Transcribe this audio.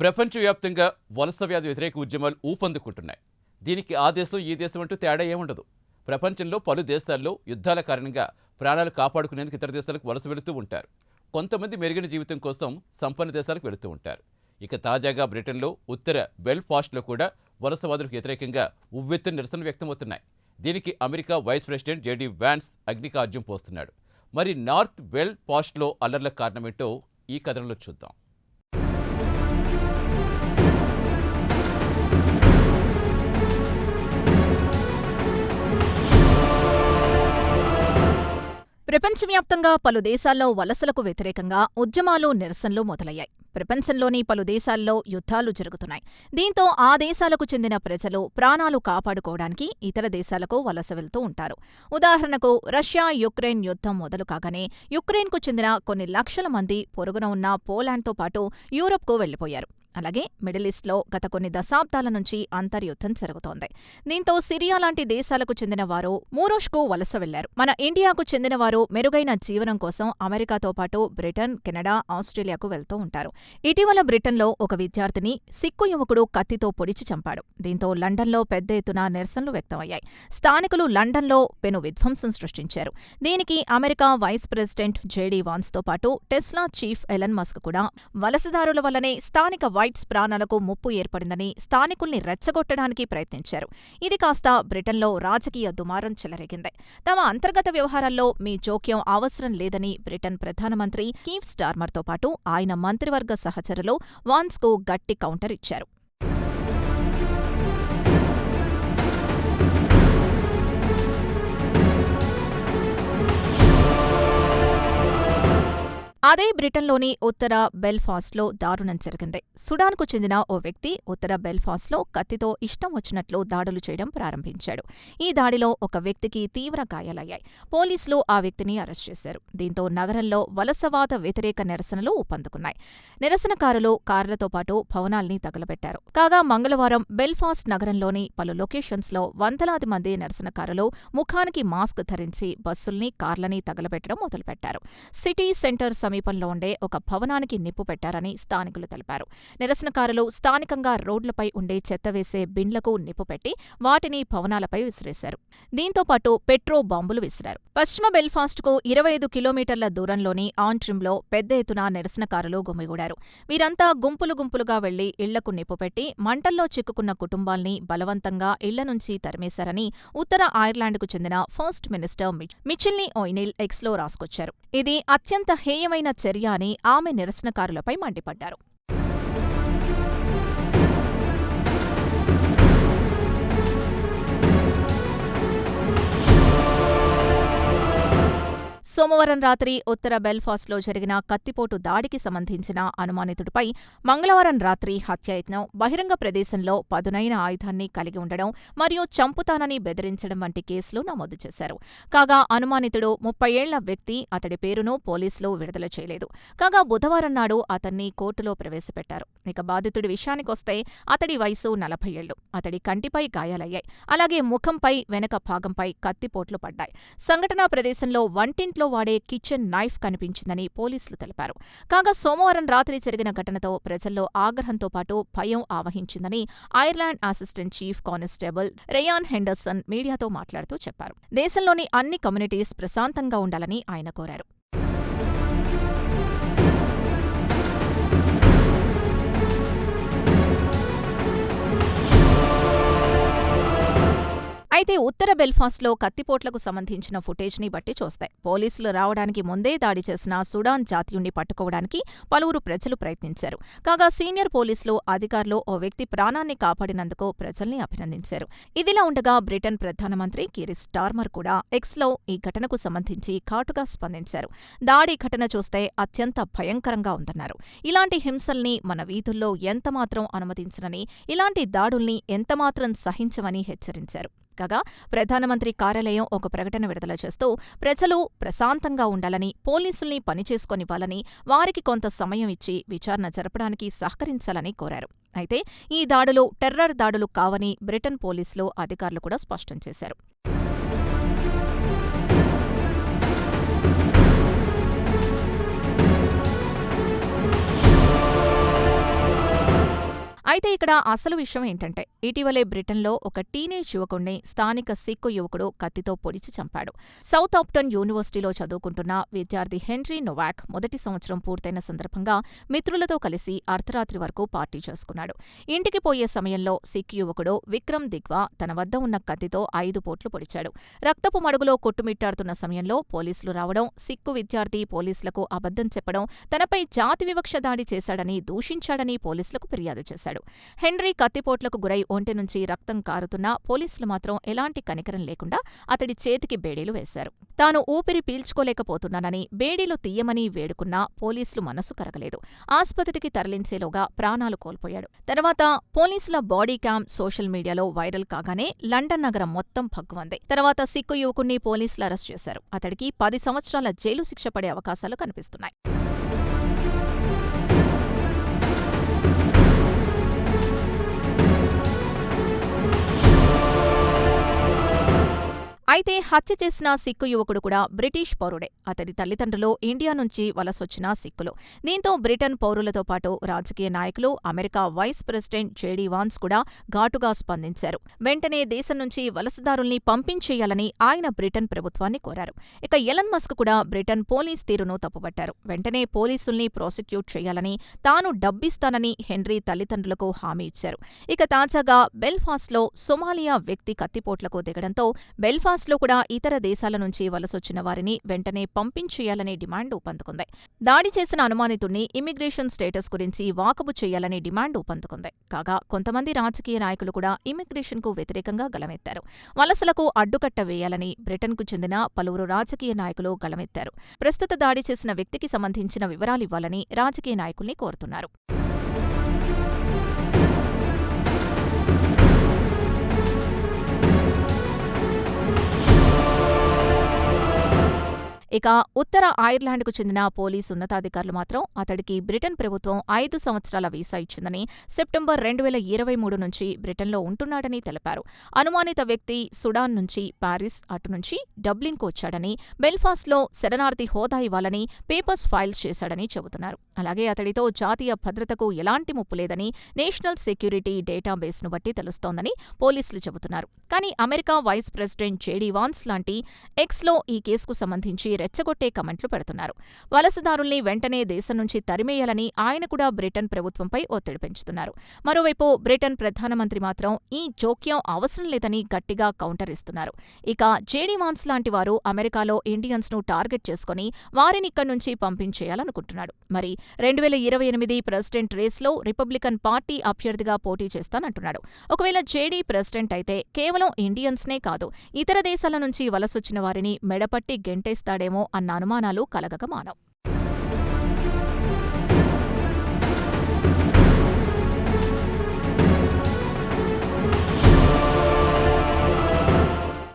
ప్రపంచవ్యాప్తంగా వలస వ్యాధి వ్యతిరేక ఉద్యమాలు ఊపందుకుంటున్నాయి. దీనికి ఆ దేశం ఈ దేశం అంటూ తేడా ఏముండదు. ప్రపంచంలో పలు దేశాల్లో యుద్ధాల కారణంగా ప్రాణాలు కాపాడుకునేందుకు ఇతర దేశాలకు వలస వెళుతూ ఉంటారు. కొంతమంది మెరుగైన జీవితం కోసం సంపన్న దేశాలకు వెళుతూ ఉంటారు. ఇక తాజాగా బ్రిటన్లో ఉత్తర బెల్ఫాస్ట్లో కూడా వలసవాదులకు వ్యతిరేకంగా ఉవ్వెత్తున నిరసన వ్యక్తమవుతున్నాయి. దీనికి America vice president JD Vance అగ్నికార్జ్యం పోస్తున్నాడు. మరి నార్త్ బెల్ఫాస్ట్లో అల్లర్ల కారణమేంటో ఈ కథనంలో చూద్దాం. ప్రపంచవ్యాప్తంగా పలు దేశాల్లో వలసలకు వ్యతిరేకంగా ఉద్యమాలు, నిరసనలు మొదలయ్యాయి. ప్రపంచంలోని పలు దేశాల్లో యుద్ధాలు జరుగుతున్నాయి. దీంతో ఆ దేశాలకు చెందిన ప్రజలు ప్రాణాలు కాపాడుకోవడానికి ఇతర దేశాలకు వలస వెళ్తూ ఉంటారు. ఉదాహరణకు రష్యా యుక్రెయిన్ యుద్ధం మొదలు కాగానే యుక్రెయిన్కు చెందిన కొన్ని లక్షల మంది పొరుగున ఉన్న పోలాండ్తో పాటు యూరప్కు వెళ్లిపోయారు. అలాగే మిడిల్ ఈస్ట్లో గత కొన్ని దశాబ్దాల నుంచి అంతర్యుద్ధం జరుగుతోంది. దీంతో సిరియా లాంటి దేశాలకు చెందిన వారు మూరోష్కు వలస వెళ్లారు. మన ఇండియాకు చెందిన వారు మెరుగైన జీవనం కోసం అమెరికాతో పాటు బ్రిటన్, కెనడా, ఆస్ట్రేలియాకు వెళ్తూ ఉంటారు. ఇటీవల బ్రిటన్లో ఒక విద్యార్థిని సిక్కు యువకుడు కత్తితో పొడిచి చంపాడు. దీంతో లండన్లో పెద్ద ఎత్తున నిరసనలు వ్యక్తమయ్యాయి. స్థానికులు లండన్లో పెను విధ్వంసం సృష్టించారు. దీనికి అమెరికా వైస్ ప్రెసిడెంట్ జేడీ వాన్స్తో పాటు టెస్లా చీఫ్ ఎలన్ మస్క్ కూడా వలసదారుల వల్లనే స్థానిక వైట్స్ ప్రాణాలకు ముప్పు ఏర్పడిందని స్థానికుల్ని రెచ్చగొట్టడానికి ప్రయత్నించారు. ఇది కాస్త బ్రిటన్లో రాజకీయ దుమారం చెలరేగింది. తమ అంతర్గత వ్యవహారాల్లో మీ జోక్యం అవసరం లేదని బ్రిటన్ ప్రధానమంత్రి కీర్ స్టార్మర్తో పాటు ఆయన మంత్రివర్గ సహచరులు వాన్స్కు గట్టి కౌంటర్ ఇచ్చారు. అదే బ్రిటన్లోని ఉత్తర బెల్ఫాస్ట్లో దారుణం జరిగింది. సుడాన్కు చెందిన ఓ వ్యక్తి ఉత్తర బెల్ఫాస్ట్లో కత్తితో ఇష్టం వచ్చినట్లు దాడులు చేయడం ప్రారంభించాడు. ఈ దాడిలో ఒక వ్యక్తికి తీవ్ర గాయాలయ్యాయి. పోలీసులు ఆ వ్యక్తిని అరెస్ట్ చేశారు. దీంతో నగరంలో వలసవాద వ్యతిరేక నిరసనలు ఊపందుకున్నాయి. నిరసనకారులు కార్లతో పాటు భవనాల్ని తగలబెట్టారు. కాగా మంగళవారం బెల్ఫాస్ట్ నగరంలోని పలు లొకేషన్స్లో వందలాది మంది నిరసనకారులు ముఖానికి మాస్క్ ధరించి బస్సుల్ని, కార్లని తగలబెట్టడం మొదలుపెట్టారు. సిటీ సెంటర్ సమీపంలో ఉండే ఒక భవనానికి నిప్పు పెట్టారని స్థానికులు తెలిపారు. నిరసనకారులు స్థానికంగా రోడ్లపై ఉండే చెత్త వేసే బిన్లకు నిప్పు పెట్టి వాటిని భవనాలపై విసిరేశారు. దీంతో పాటు పెట్రో బాంబులు విసిరారు. పశ్చిమ బెల్ఫాస్ట్కు 25 కిలోమీటర్ల దూరంలోని ఆంట్రిమ్లో పెద్ద ఎత్తున నిరసనకారులు గుమిగూడారు. వీరంతా గుంపులు గుంపులుగా వెళ్లి ఇళ్లకు నిప్పు పెట్టి మంటల్లో చిక్కుకున్న కుటుంబాల్ని బలవంతంగా ఇళ్ల నుంచి తరిమేశారని ఉత్తర ఐర్లాండ్కు చెందిన ఫస్ట్ మినిస్టర్ మిచెల్ని ఓయినిల్ ఎక్స్లో రాసుకొచ్చారు. ఇది అత్యంత హేయమైన చర్య అని ఆమె నిరసనకారులపై మండిపడ్డారు. సోమవారం రాత్రి ఉత్తర బెల్ఫాస్ట్లో జరిగిన కత్తిపోటు దాడికి సంబంధించిన అనుమానితుడిపై మంగళవారం రాత్రి హత్యాయత్నం, బహిరంగ ప్రదేశంలో పదునైన ఆయుధాన్ని కలిగి ఉండడం మరియు చంపుతానని బెదిరించడం వంటి కేసులు నమోదు చేశారు. కాగా అనుమానితుడు 30 ఏళ్ల వ్యక్తి. అతడి పేరును పోలీసులు విడుదల చేయలేదు. కాగా బుధవారం నాడు అతన్ని కోర్టులో ప్రవేశపెట్టారు. ఇక బాధితుడి విషయానికొస్తే అతడి వయసు 40 ఏళ్లు. అతడి కంటిపై గాయాలయ్యాయి. అలాగే ముఖంపై, వెనక భాగంపై కత్తిపోట్లు పడ్డాయి. సంఘటనా ప్రదేశంలో వంటింట్లో వాడే కిచెన్ నైఫ్ కనిపించిందని పోలీసులు తెలిపారు. కాగా సోమవారం రాత్రి జరిగిన ఘటనతో ప్రజల్లో ఆగ్రహంతో పాటు భయం ఆవహించిందని Ireland assistant chief constable Ryan Henderson మీడియాతో మాట్లాడుతూ చెప్పారు. దేశంలోని అన్ని కమ్యూనిటీస్ ప్రశాంతంగా ఉండాలని ఆయన కోరారు. అయితే ఉత్తర బెల్ఫాస్ట్లో కత్తిపోట్లకు సంబంధించిన ఫుటేజ్ని బట్టి చూస్తే పోలీసులు రావడానికి ముందే దాడి చేసిన సుడాన్ జాతీయుణ్ణి పట్టుకోవడానికి పలువురు ప్రజలు ప్రయత్నించారు. కాగా సీనియర్ పోలీసులు అధికారులు ఓ వ్యక్తి ప్రాణాన్ని కాపాడినందుకు ప్రజల్ని అభినందించారు. ఇదిలా ఉండగా బ్రిటన్ ప్రధానమంత్రి కీర్ స్టార్మర్ కూడా ఎక్స్లో ఈ ఘటనకు సంబంధించి ఘాటుగా స్పందించారు. దాడి ఘటన చూస్తే అత్యంత భయంకరంగా ఉందన్నారు. ఇలాంటి హింసల్ని మన వీధుల్లో ఎంతమాత్రం అనుమతించనని, ఇలాంటి దాడుల్ని ఎంతమాత్రం సహించమని హెచ్చరించారు. కాగా ప్రధానమంత్రి కార్యాలయం ఒక ప్రకటన విడుదల చేస్తూ ప్రజలు ప్రశాంతంగా ఉండాలని, పోలీసుల్ని పనిచేసుకొనివ్వాలని, వారికి కొంత సమయం ఇచ్చి విచారణ జరపడానికి సహకరించాలని కోరారు. అయితే ఈ దాడులు టెర్రర్ దాడులు కావని బ్రిటన్ పోలీసులు అధికారులు కూడా స్పష్టం చేశారు. అయితే ఇక్కడ అసలు విషయం ఏంటంటే, ఇటీవలే బ్రిటన్లో ఒక టీనేజ్ యువకుణ్ణి స్థానిక సిక్కు యువకుడు కత్తితో పొడిచి చంపాడు. సౌతాంప్టన్ యూనివర్సిటీలో చదువుకుంటున్న విద్యార్థి హెన్రీ నొవాక్ మొదటి సంవత్సరం పూర్తయిన సందర్భంగా మిత్రులతో కలిసి అర్ధరాత్రి వరకు పార్టీ చేసుకున్నాడు. ఇంటికి పోయే సమయంలో సిక్ యువకుడు విక్రమ్ దిగ్వా తన వద్ద ఉన్న కత్తితో 5 పోట్లు పొడిచాడు. రక్తపు మడుగులో కొట్టుమిట్టాడుతున్న సమయంలో పోలీసులు రావడం, సిక్కు విద్యార్థి పోలీసులకు అబద్ధం చెప్పడం, తనపై జాతి వివక్ష దాడి చేశాడని దూషించాడని పోలీసులకు ఫిర్యాదు చేశాడు. హెన్రీ కత్తిపోట్లకు గురై ఒంటి నుంచి రక్తం కారుతున్నా పోలీసులు మాత్రం ఎలాంటి కనికరం లేకుండా అతడి చేతికి బేడీలు వేశారు. తాను ఊపిరి పీల్చుకోలేకపోతున్నానని, బేడీలు తీయమని వేడుకున్నా పోలీసులు మనసు కరగలేదు. ఆస్పత్రికి తరలించేలోగా ప్రాణాలు కోల్పోయాడు. తర్వాత పోలీసుల బాడీ క్యామ్ సోషల్ మీడియాలో వైరల్ కాగానే లండన్ నగరం మొత్తం భగ్గుమంది. తర్వాత సిక్కు యువకుణ్ణి పోలీసులు అరెస్ట్ చేశారు. అతడికి 10 సంవత్సరాల జైలు శిక్ష పడే అవకాశాలు కనిపిస్తున్నాయి. అయితే హత్య చేసిన సిక్కు యువకుడు కూడా బ్రిటిష్ పౌరుడే. అతడి తల్లిదండ్రులు ఇండియా నుంచి వలసొచ్చిన సిక్కులు. దీంతో బ్రిటన్ పౌరులతో పాటు రాజకీయ నాయకులు, America vice president JD Vance కూడా ఘాటుగా స్పందించారు. వెంటనే దేశం నుంచి వలసదారుల్ని పంపించేయాలని ఆయన బ్రిటన్ ప్రభుత్వాన్ని కోరారు. ఇక ఎలన్ మస్క్ కూడా బ్రిటన్ పోలీస్ తీరును తప్పుపట్టారు. వెంటనే పోలీసుల్ని ప్రాసిక్యూట్ చేయాలని, తాను డబ్బిస్తానని హెన్రీ తల్లిదండ్రులకు హామీ ఇచ్చారు. ఇక తాజాగా బెల్ఫాస్ట్లో సొమాలియా వ్యక్తి కత్తిపోట్లకు దిగడంతో బెల్ఫాస్ట్లో కూడా ఇతర దేశాల నుంచి వలసొచ్చిన వారిని వెంటనే పంపించేయాలనే డిమాండ్ ఊపందుకుంది. దాడి చేసిన అనుమానితుణ్ణి ఇమ్మిగ్రేషన్ స్టేటస్ గురించి వాకబు చేయాలనే డిమాండ్ ఊపందుకుంది. కాగా కొంతమంది రాజకీయ నాయకులు కూడా ఇమ్మిగ్రేషన్కు వ్యతిరేకంగా గళమెత్తారు. వలసలకు అడ్డుకట్ట వేయాలని బ్రిటన్కు చెందిన పలువురు రాజకీయ నాయకులు గళమెత్తారు. ప్రస్తుత దాడి చేసిన వ్యక్తికి సంబంధించిన వివరాలివ్వాలని రాజకీయ నాయకుల్ని కోరుతున్నారు. ఇక ఉత్తర ఐర్లాండ్కు చెందిన పోలీసు ఉన్నతాధికారులు మాత్రం అతడికి బ్రిటన్ ప్రభుత్వం 5 సంవత్సరాల వీసా ఇచ్చిందని, సెప్టెంబర్ 2023 నుంచి బ్రిటన్లో ఉంటున్నాడని తెలిపారు. అనుమానిత వ్యక్తి సుడాన్ నుంచి పారిస్, అటు నుంచి డబ్లిన్కు వచ్చాడని, బెల్ఫాస్ట్లో శరణార్థి హోదా ఇవ్వాలని పేపర్స్ ఫైల్స్ చేశాడని చెబుతున్నారు. అలాగే అతడితో జాతీయ భద్రతకు ఎలాంటి ముప్పు లేదని నేషనల్ సెక్యూరిటీ డేటాబేస్ను బట్టి తెలుస్తోందని పోలీసులు చెబుతున్నారు. కానీ America vice president JD Vance లాంటి ఎక్స్లో ఈ కేసుకు సంబంధించి రెచ్చగొట్టే కమెంట్లు పెడుతున్నారు. వలసదారుల్ని వెంటనే దేశం నుంచి తరిమేయాలని ఆయన కూడా బ్రిటన్ ప్రభుత్వంపై ఒత్తిడి పెంచుతున్నారు. మరోవైపు బ్రిటన్ ప్రధానమంత్రి మాత్రం ఈ జోక్యం అవసరం లేదని గట్టిగా కౌంటర్ ఇస్తున్నారు. ఇక జేడీ వాన్స్ లాంటి వారు అమెరికాలో ఇండియన్స్ను టార్గెట్ చేసుకుని వారిని ఇక్కడి నుంచి పంపించేయాలనుకుంటున్నాడు. మరి 2028 ప్రెసిడెంట్ రేస్లో రిపబ్లికన్ పార్టీ అభ్యర్థిగా పోటీ చేస్తానంటున్నాడు. ఒకవేళ జేడీ ప్రెసిడెంట్ అయితే కేవలం ఇండియన్స్నే కాదు, ఇతర దేశాల నుంచి వలసొచ్చిన వారిని మెడపట్టి గెంటేస్తాడేమో అన్న అనుమానాలు కలగక మానవు.